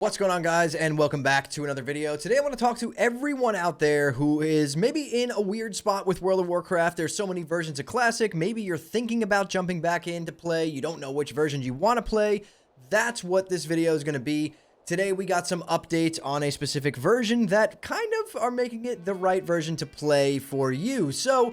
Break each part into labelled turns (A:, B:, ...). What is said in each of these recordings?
A: What's going on, guys, and welcome back to another video. Today I want to talk to everyone out there who is maybe in a weird spot with World of Warcraft. There's so many versions of Classic. Maybe you're thinking about jumping back in to play. You don't know which versions you want to play. That's what this video is going to be. Today we got some updates on a specific version that kind of are making it the right version to play for you. So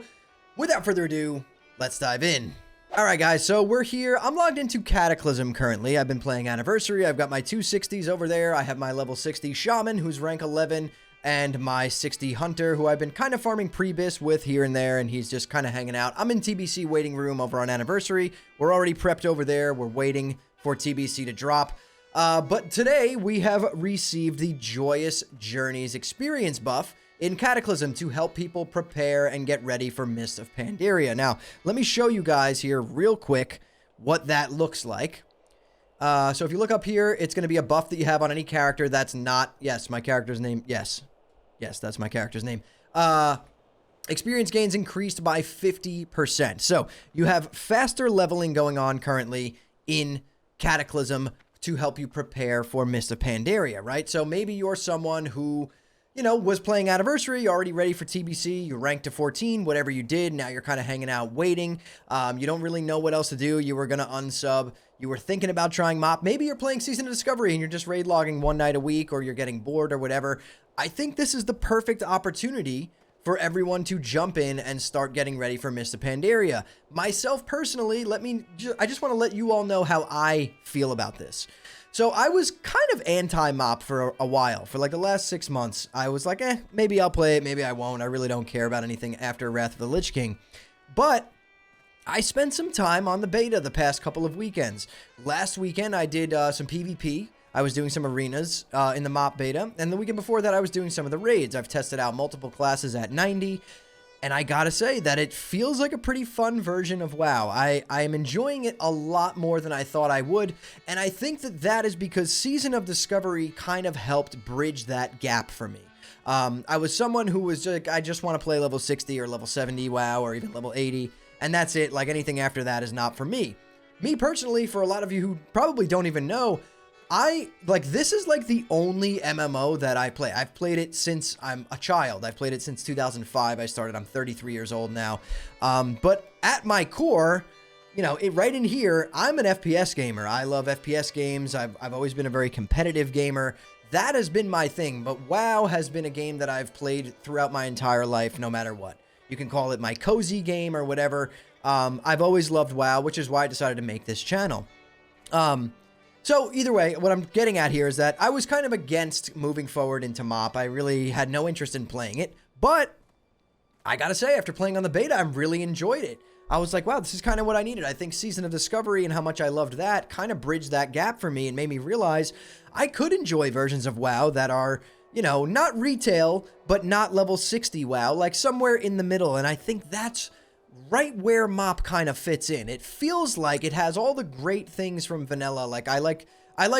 A: without further ado, let's dive in. Alright guys, so we're here. I'm logged into Cataclysm currently. I've been playing Anniversary. I've got my 260s over there. I have my level 60 Shaman, who's rank 11, and my 60 Hunter, who I've been kind of farming pre-bis with here and there, and he's just kind of hanging out. I'm in TBC waiting room over on Anniversary. We're already prepped over there. We're waiting for TBC to drop. But today, we have received the Joyous Journeys experience buff in Cataclysm to help people prepare and get ready for Mist of Pandaria. Now, let me show you guys here real quick what that looks like. So if you look up here, it's going to be a buff that you have on any character that's not... Yes, my character's name... Yes, that's my character's name. Experience gains increased by 50%. So you have faster leveling going on currently in Cataclysm to help you prepare for Mist of Pandaria, right? So maybe you're someone who, you know, was playing Anniversary, already ready for TBC, you ranked to 14, whatever you did, now you're kind of hanging out waiting. You don't really know what else to do. You were going to unsub. You were thinking about trying MOP. Maybe you're playing Season of Discovery and you're just raid logging one night a week, or you're getting bored or whatever. I think this is the perfect opportunity for everyone to jump in and start getting ready for Mist of Pandaria. Myself personally, I just want to let you all know how I feel about this. So I was kind of anti-MOP for a while. For like the last 6 months, I was like, maybe I'll play it, maybe I won't. I really don't care about anything after Wrath of the Lich King. But I spent some time on the beta the past couple of weekends. Last weekend, I did some PvP. I was doing some arenas in the MOP beta. And the weekend before that, I was doing some of the raids. I've tested out multiple classes at 90. And I gotta say that it feels like a pretty fun version of WoW. I am enjoying it a lot more than I thought I would. And I think that that is because Season of Discovery kind of helped bridge that gap for me. I was someone who was like, I just want to play level 60 or level 70 WoW or even level 80. And that's it. Like anything after that is not for me. Me personally, for a lot of you who probably don't even know, this is like the only MMO that I play. I've played it since I'm a child. I've played it since 2005. I started. I'm 33 years old now. But at my core, you know, right in here, I'm an FPS gamer. I love FPS games. I've always been a very competitive gamer. That has been my thing. But WoW has been a game that I've played throughout my entire life, no matter what. You can call it my cozy game or whatever. I've always loved WoW, which is why I decided to make this channel. So either way, what I'm getting at here is that I was kind of against moving forward into MOP. I really had no interest in playing it, but I gotta say, after playing on the beta, I really enjoyed it. I was like, wow, this is kind of what I needed. I think Season of Discovery and how much I loved that kind of bridged that gap for me and made me realize I could enjoy versions of WoW that are, you know, not retail, but not level 60 WoW, like somewhere in the middle. And I think that's right where MOP kind of fits in. It feels like it has all the great things from vanilla. Like I like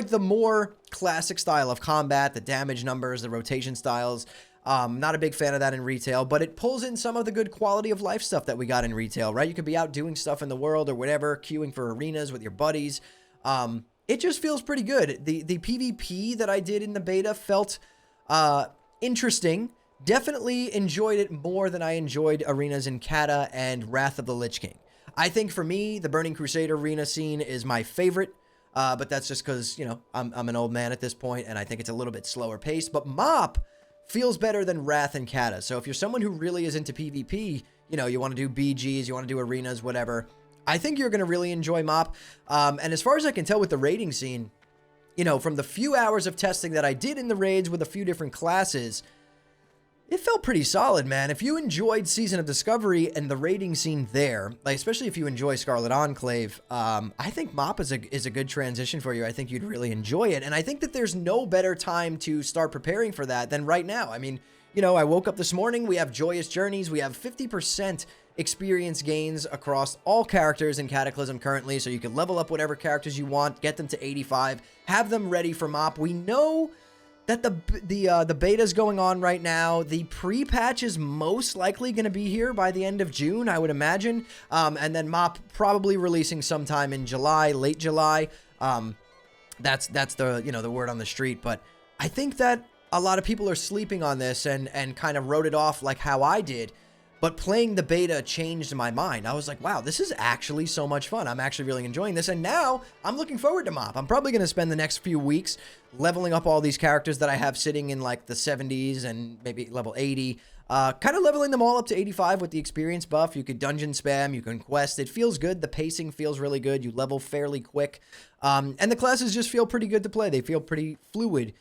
A: the more classic style of combat, the damage numbers, the rotation styles. Not a big fan of that in retail, but it pulls in some of the good quality of life stuff that we got in retail, right? You could be out doing stuff in the world or whatever, queuing for arenas with your buddies. It just feels pretty good. The PvP that I did in the beta felt interesting. Definitely enjoyed it more than I enjoyed arenas in Cata and Wrath of the Lich King. I think for me, the Burning Crusade arena scene is my favorite, but that's just because, you know, I'm an old man at this point, and I think it's a little bit slower paced. But MOP feels better than Wrath and Cata. So if you're someone who really is into PvP, you know, you want to do BGs, you want to do arenas, whatever, I think you're going to really enjoy MOP. And as far as I can tell with the raiding scene, you know, from the few hours of testing that I did in the raids with a few different classes, it felt pretty solid, man. If you enjoyed Season of Discovery and the raiding scene there, like especially if you enjoy Scarlet Enclave, I think MOP is a good transition for you. I think you'd really enjoy it. And I think that there's no better time to start preparing for that than right now. I mean, you know, I woke up this morning, we have Joyous Journeys, we have 50% experience gains across all characters in Cataclysm currently, so you can level up whatever characters you want, get them to 85, have them ready for MOP. We know that the beta is going on right now. The pre-patch is most likely going to be here by the end of June, I would imagine. And then MOP probably releasing sometime in July, late July. That's the, you know, the word on the street. But I think that a lot of people are sleeping on this and kind of wrote it off like how I did. But playing the beta changed my mind. I was like, wow, this is actually so much fun. I'm actually really enjoying this. And now I'm looking forward to MoP. I'm probably going to spend the next few weeks leveling up all these characters that I have sitting in like the 70s and maybe level 80. Kind of leveling them all up to 85 with the experience buff. You could dungeon spam, you can quest. It feels good. The pacing feels really good. You level fairly quick. And the classes just feel pretty good to play. They feel pretty fluid.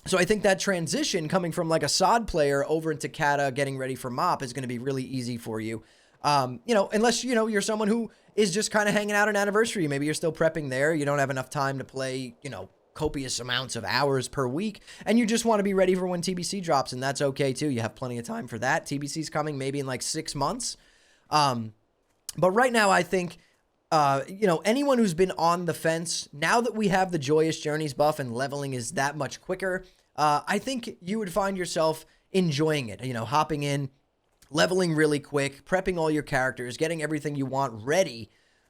A: So I think that transition coming from like a SOD player over into Kata getting ready for MoP is going to be really easy for you. You know, unless, you know, you're someone who is just kind of hanging out on Anniversary. Maybe you're still prepping there. You don't have enough time to play, you know, copious amounts of hours per week, and you just want to be ready for when TBC drops, and that's okay too. You have plenty of time for that. TBC's coming maybe in like 6 months. But right now I think, you know, anyone who's been on the fence, now that we have the Joyous Journeys buff and leveling is that much quicker, I think you would find yourself enjoying it, you know, hopping in, leveling really quick, prepping all your characters, getting everything you want ready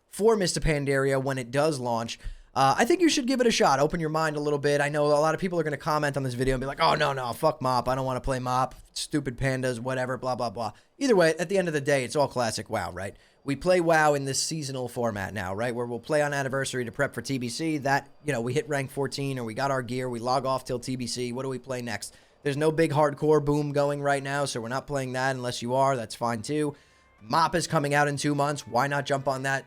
A: for Mr. Pandaria when it does launch. I think you should give it a shot. Open your mind a little bit. I know a lot of people are going to comment on this video and be like, oh, no, fuck MoP. I don't want to play MoP. Stupid pandas, whatever, blah, blah, blah. Either way, at the end of the day, it's all classic WoW, right? We play WoW in this seasonal format now, right? Where we'll play on Anniversary to prep for TBC. That, you know, we hit rank 14 or we got our gear. We log off till TBC. What do we play next? There's no big hardcore boom going right now, so we're not playing that unless you are. That's fine too. MoP is coming out in 2 months. Why not jump on that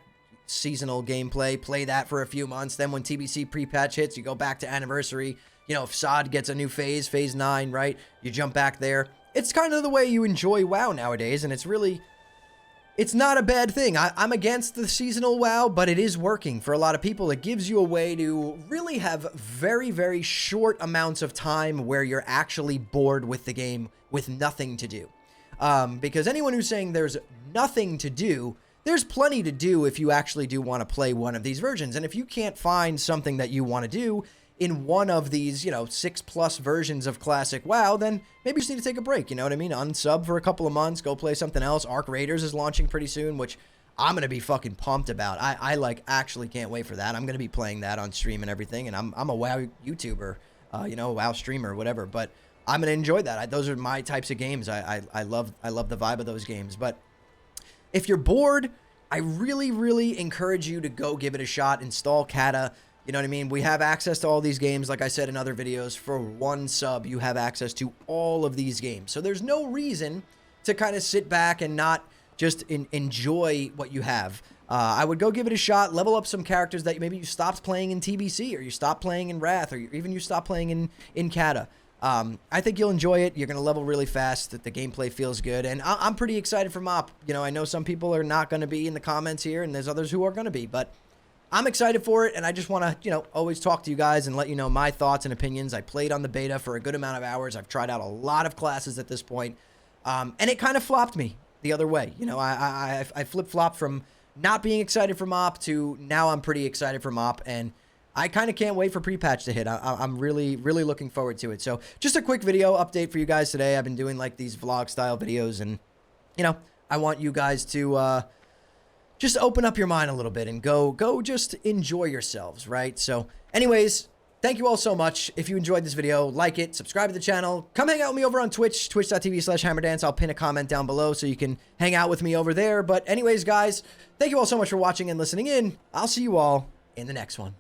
A: seasonal gameplay, play that for a few months, then when TBC pre-patch hits, you go back to Anniversary. You know, if SOD gets a new phase 9, right, you jump back there. It's kind of the way you enjoy WoW nowadays, and it's really, it's not a bad thing. I'm against the seasonal WoW, but it is working for a lot of people. It gives you a way to really have very, very short amounts of time where you're actually bored with the game with nothing to do. Because anyone who's saying there's nothing to do, there's plenty to do if you actually do want to play one of these versions. And if you can't find something that you want to do in one of these, you know, 6+ versions of classic WoW, then maybe you just need to take a break, you know what I mean? Unsub for a couple of months, go play something else. Arc Raiders is launching pretty soon, which I'm going to be fucking pumped about. I like actually can't wait for that. I'm going to be playing that on stream and everything, and I'm a WoW YouTuber, you know, WoW streamer, whatever, but I'm going to enjoy that. Those are my types of games. I love the vibe of those games. But if you're bored, I really, really encourage you to go give it a shot. Install Kata. You know what I mean? We have access to all these games. Like I said in other videos, for 1 sub, you have access to all of these games. So there's no reason to kind of sit back and not just enjoy what you have. I would go give it a shot, level up some characters that maybe you stopped playing in TBC, or you stopped playing in Wrath, or even you stopped playing in Kata. I think you'll enjoy it. You're going to level really fast. The gameplay feels good. And I'm pretty excited for MoP. You know, I know some people are not going to be in the comments here, and there's others who are going to be. But I'm excited for it, and I just want to, you know, always talk to you guys and let you know my thoughts and opinions. I played on the beta for a good amount of hours. I've tried out a lot of classes at this point. And it kind of flopped me the other way. You know, I flip-flopped from not being excited for MoP to now I'm pretty excited for MoP, and I kind of can't wait for pre-patch to hit. I'm really, really looking forward to it. So just a quick video update for you guys today. I've been doing like these vlog style videos, and, you know, I want you guys to just open up your mind a little bit and go just enjoy yourselves, right? So anyways, thank you all so much. If you enjoyed this video, like it, subscribe to the channel. Come hang out with me over on Twitch, twitch.tv/hammerdance. I'll pin a comment down below so you can hang out with me over there. But anyways, guys, thank you all so much for watching and listening in. I'll see you all in the next one.